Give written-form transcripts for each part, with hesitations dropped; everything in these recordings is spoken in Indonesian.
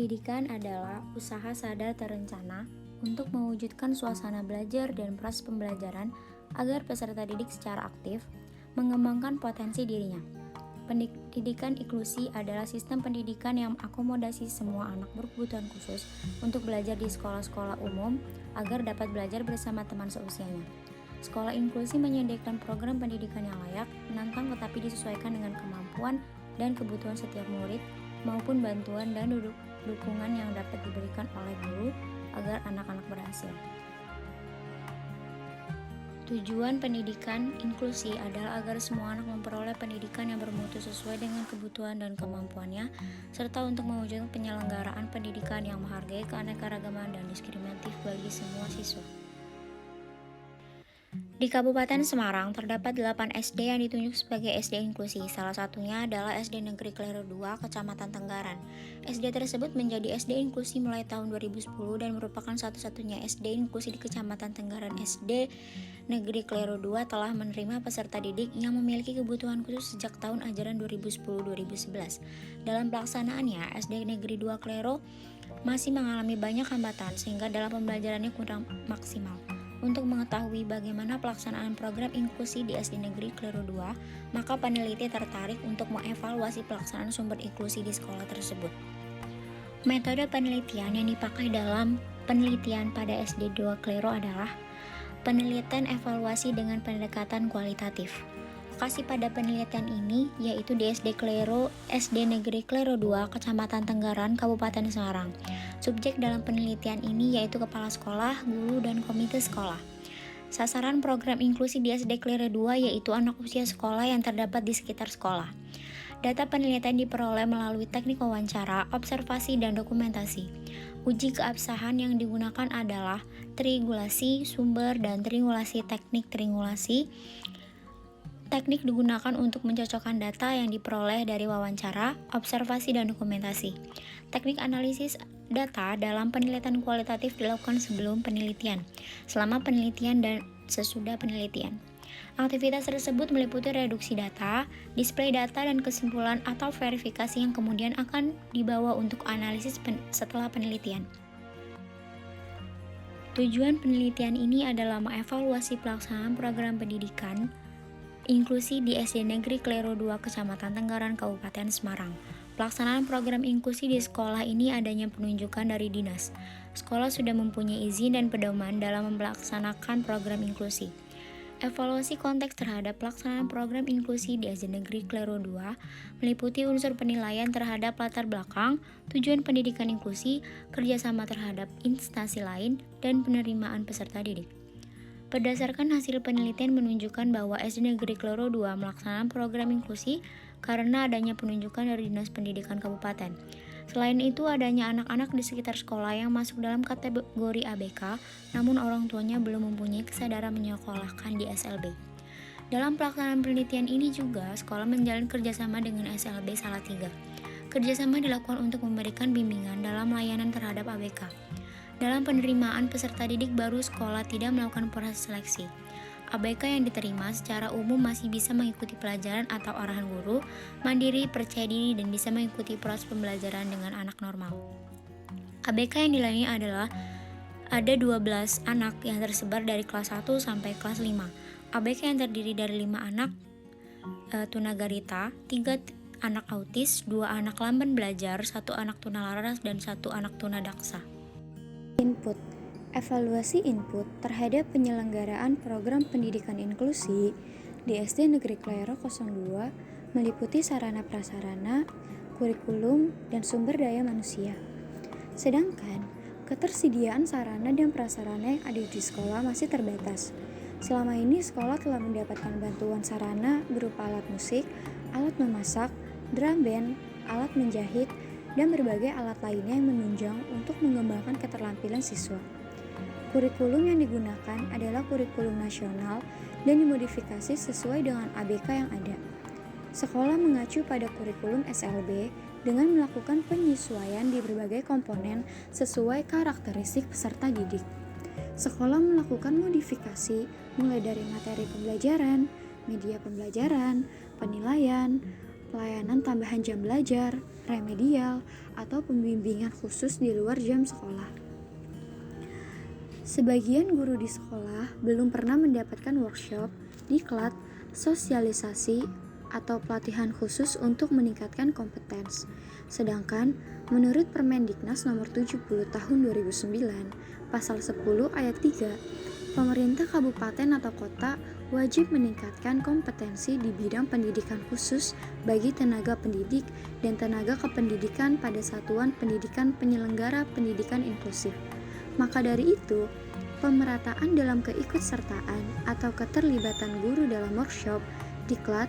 Pendidikan adalah usaha sadar terencana untuk mewujudkan suasana belajar dan proses pembelajaran agar peserta didik secara aktif mengembangkan potensi dirinya. Pendidikan inklusi adalah sistem pendidikan yang mengakomodasi semua anak berkebutuhan khusus untuk belajar di sekolah-sekolah umum agar dapat belajar bersama teman seusianya. Sekolah inklusi menyediakan program pendidikan yang layak, menantang tetapi disesuaikan dengan kemampuan dan kebutuhan setiap murid maupun bantuan dan dukungan yang dapat diberikan oleh guru agar anak-anak berhasil. Tujuan pendidikan inklusi adalah agar semua anak memperoleh pendidikan yang bermutu sesuai dengan kebutuhan dan kemampuannya, serta untuk mewujudkan penyelenggaraan pendidikan yang menghargai keanekaragaman dan diskriminatif bagi semua siswa. Di Kabupaten Semarang terdapat 8 SD yang ditunjuk sebagai SD inklusi. Salah satunya adalah SD Negeri Klero 2, Kecamatan Tenggaran. SD tersebut menjadi SD inklusi mulai tahun 2010 dan merupakan satu-satunya SD inklusi di Kecamatan Tenggaran. SD Negeri Klero 2 telah menerima peserta didik yang memiliki kebutuhan khusus sejak tahun ajaran 2010-2011. Dalam pelaksanaannya, SD Negeri 2 Klero masih mengalami banyak hambatan sehingga dalam pembelajarannya kurang maksimal. Untuk mengetahui bagaimana pelaksanaan program inklusi di SD Negeri Klero 2, maka peneliti tertarik untuk mengevaluasi pelaksanaan sumber inklusi di sekolah tersebut. Metode penelitian yang dipakai dalam penelitian pada SD 2 Klero adalah penelitian evaluasi dengan pendekatan kualitatif. Lokasi pada penelitian ini yaitu di SD Negeri Klero 2, Kecamatan Tenggaran, Kabupaten Semarang. Subjek dalam penelitian ini yaitu kepala sekolah, guru, dan komite sekolah. Sasaran program inklusi di SD Klero 2 yaitu anak usia sekolah yang terdapat di sekitar sekolah. Data penelitian diperoleh melalui teknik wawancara, observasi, dan dokumentasi. Uji keabsahan yang digunakan adalah triangulasi sumber dan triangulasi teknik. Teknik digunakan untuk mencocokkan data yang diperoleh dari wawancara, observasi, dan dokumentasi. Teknik analisis data dalam penelitian kualitatif dilakukan sebelum penelitian, selama penelitian, dan sesudah penelitian. Aktivitas tersebut meliputi reduksi data, display data, dan kesimpulan atau verifikasi yang kemudian akan dibawa untuk analisis setelah penelitian. Tujuan penelitian ini adalah mengevaluasi pelaksanaan program pendidikan inklusi di SD Negeri Klero 2, Kecamatan Tenggaran, Kabupaten Semarang. Pelaksanaan program inklusi di sekolah ini adanya penunjukan dari dinas. Sekolah sudah mempunyai izin dan pedoman dalam melaksanakan program inklusi. Evaluasi konteks terhadap pelaksanaan program inklusi di SD Negeri Klero 2 meliputi unsur penilaian terhadap latar belakang, tujuan pendidikan inklusi, kerjasama terhadap instansi lain, dan penerimaan peserta didik. Berdasarkan hasil penelitian menunjukkan bahwa SD Negeri Klero 2 melaksanakan program inklusi karena adanya penunjukan dari Dinas Pendidikan Kabupaten. Selain itu, adanya anak-anak di sekitar sekolah yang masuk dalam kategori ABK, namun orang tuanya belum mempunyai kesadaran menyekolahkan di SLB. Dalam pelaksanaan penelitian ini juga, sekolah menjalin kerjasama dengan SLB Salatiga. Kerjasama dilakukan untuk memberikan bimbingan dalam layanan terhadap ABK. Dalam penerimaan peserta didik baru, sekolah tidak melakukan proses seleksi. ABK yang diterima secara umum masih bisa mengikuti pelajaran atau arahan guru, mandiri, percaya diri, dan bisa mengikuti proses pembelajaran dengan anak normal. ABK yang dilayani adalah ada 12 anak yang tersebar dari kelas 1 sampai kelas 5. ABK yang terdiri dari 5 anak tunagarita, 3 anak autis, 2 anak lamban belajar, 1 anak tunalaras, dan 1 anak tunadaksa. Input. Evaluasi input terhadap penyelenggaraan program pendidikan inklusi di SD Negeri Klero 02 meliputi sarana prasarana, kurikulum, dan sumber daya manusia. Sedangkan ketersediaan sarana dan prasarana yang ada di sekolah masih terbatas. Selama ini sekolah telah mendapatkan bantuan sarana berupa alat musik, alat memasak, drum band, alat menjahit, dan berbagai alat lainnya yang menunjang untuk mengembangkan keterampilan siswa. Kurikulum yang digunakan adalah kurikulum nasional dan dimodifikasi sesuai dengan ABK yang ada. Sekolah mengacu pada kurikulum SLB dengan melakukan penyesuaian di berbagai komponen sesuai karakteristik peserta didik. Sekolah melakukan modifikasi mulai dari materi pembelajaran, media pembelajaran, penilaian, pelayanan tambahan jam belajar, remedial, atau pembimbingan khusus di luar jam sekolah. Sebagian guru di sekolah belum pernah mendapatkan workshop, diklat, sosialisasi, atau pelatihan khusus untuk meningkatkan kompetens. Sedangkan menurut Permendiknas nomor 70 tahun 2009, pasal 10 ayat 3, pemerintah kabupaten atau kota wajib meningkatkan kompetensi di bidang pendidikan khusus bagi tenaga pendidik dan tenaga kependidikan pada satuan pendidikan penyelenggara pendidikan inklusif. Maka dari itu, pemerataan dalam keikutsertaan atau keterlibatan guru dalam workshop, diklat,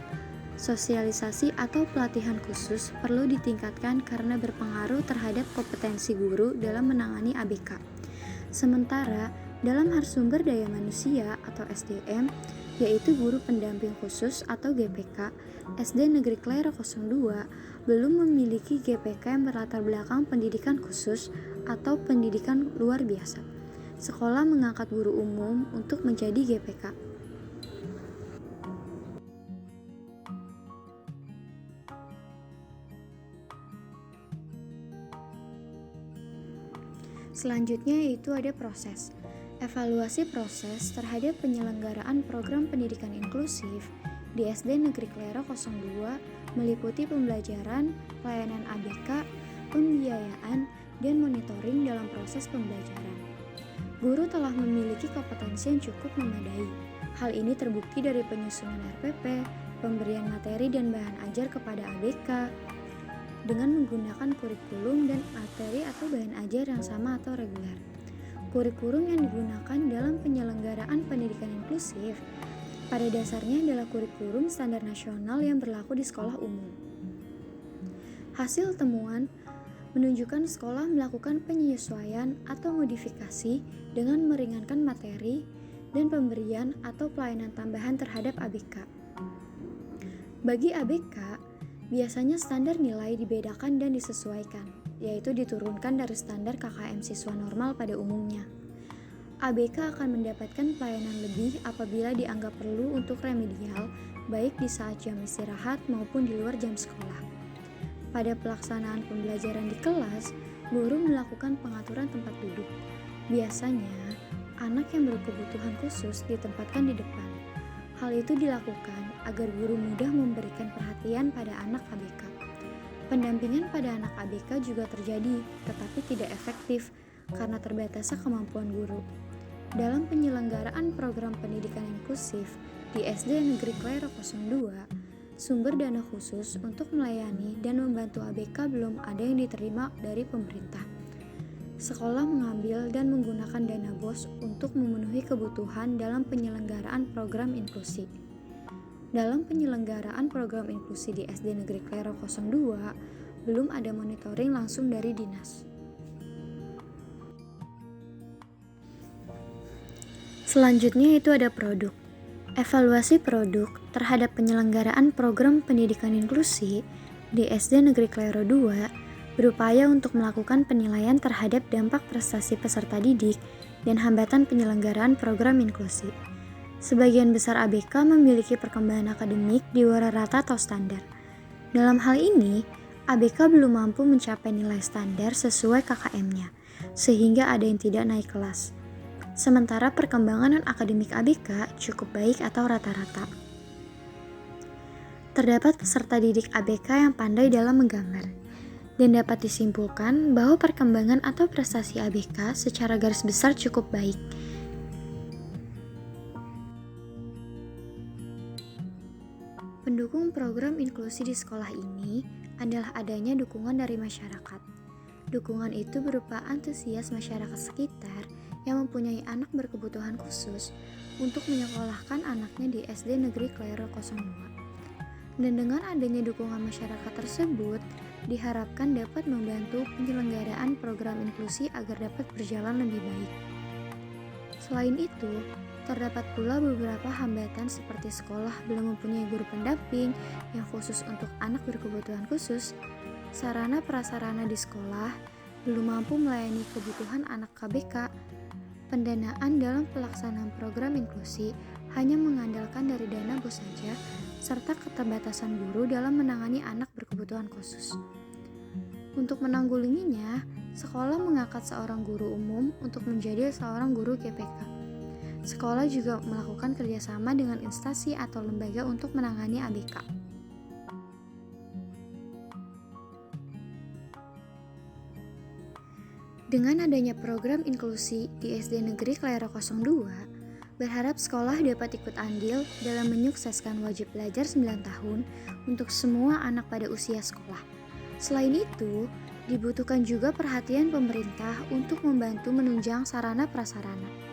sosialisasi atau pelatihan khusus perlu ditingkatkan karena berpengaruh terhadap kompetensi guru dalam menangani ABK. Sementara dalam hal sumber daya manusia atau SDM, yaitu guru pendamping khusus atau GPK, SD Negeri Klero 02 belum memiliki GPK yang berlatar belakang pendidikan khusus atau pendidikan luar biasa. Sekolah mengangkat guru umum untuk menjadi GPK. Selanjutnya yaitu ada proses. Evaluasi proses terhadap penyelenggaraan program pendidikan inklusif di SD Negeri Klero 02 meliputi pembelajaran, pelayanan ABK, pembiayaan, dan monitoring dalam proses pembelajaran. Guru telah memiliki kompetensi yang cukup memadai. Hal ini terbukti dari penyusunan RPP, pemberian materi dan bahan ajar kepada ABK, dengan menggunakan kurikulum dan materi atau bahan ajar yang sama atau reguler. Kurikulum yang digunakan dalam penyelenggaraan pendidikan inklusif pada dasarnya adalah kurikulum standar nasional yang berlaku di sekolah umum. Hasil temuan menunjukkan sekolah melakukan penyesuaian atau modifikasi dengan meringankan materi dan pemberian atau pelayanan tambahan terhadap ABK. Bagi ABK, biasanya standar nilai dibedakan dan disesuaikan, yaitu diturunkan dari standar KKM siswa normal pada umumnya. ABK akan mendapatkan pelayanan lebih apabila dianggap perlu untuk remedial, baik di saat jam istirahat maupun di luar jam sekolah. Pada pelaksanaan pembelajaran di kelas, guru melakukan pengaturan tempat duduk. Biasanya, anak yang berkebutuhan khusus ditempatkan di depan. Hal itu dilakukan agar guru mudah memberikan perhatian pada anak ABK. Pendampingan pada anak ABK juga terjadi, tetapi tidak efektif karena terbatasnya kemampuan guru. Dalam penyelenggaraan program pendidikan inklusif di SD Negeri Klero 02, sumber dana khusus untuk melayani dan membantu ABK belum ada yang diterima dari pemerintah. Sekolah mengambil dan menggunakan dana BOS untuk memenuhi kebutuhan dalam penyelenggaraan program inklusi. Dalam penyelenggaraan program inklusi di SD Negeri Klero 02, belum ada monitoring langsung dari dinas. Selanjutnya itu ada produk. Evaluasi produk terhadap penyelenggaraan program pendidikan inklusi di SD Negeri Klero 2 berupaya untuk melakukan penilaian terhadap dampak prestasi peserta didik dan hambatan penyelenggaraan program inklusi. Sebagian besar ABK memiliki perkembangan akademik di luar rata atau standar. Dalam hal ini, ABK belum mampu mencapai nilai standar sesuai KKM-nya, sehingga ada yang tidak naik kelas. Sementara perkembangan non-akademik ABK cukup baik atau rata-rata. Terdapat peserta didik ABK yang pandai dalam menggambar, dan dapat disimpulkan bahwa perkembangan atau prestasi ABK secara garis besar cukup baik. Pendukung program inklusi di sekolah ini adalah adanya dukungan dari masyarakat. Dukungan itu berupa antusias masyarakat sekitar yang mempunyai anak berkebutuhan khusus untuk menyekolahkan anaknya di SD Negeri Klero 02. Dan dengan adanya dukungan masyarakat tersebut, diharapkan dapat membantu penyelenggaraan program inklusi agar dapat berjalan lebih baik. Selain itu, terdapat pula beberapa hambatan seperti sekolah belum mempunyai guru pendamping yang khusus untuk anak berkebutuhan khusus, sarana prasarana di sekolah belum mampu melayani kebutuhan anak KBK, pendanaan dalam pelaksanaan program inklusi hanya mengandalkan dari dana BOS saja, serta keterbatasan guru dalam menangani anak berkebutuhan khusus. Untuk menanggulanginya, sekolah mengangkat seorang guru umum untuk menjadi seorang guru GPK. Sekolah juga melakukan kerjasama dengan instansi atau lembaga untuk menangani ABK. Dengan adanya program inklusi di SD Negeri Klero 02, berharap sekolah dapat ikut andil dalam menyukseskan wajib belajar 9 tahun untuk semua anak pada usia sekolah. Selain itu, dibutuhkan juga perhatian pemerintah untuk membantu menunjang sarana prasarana.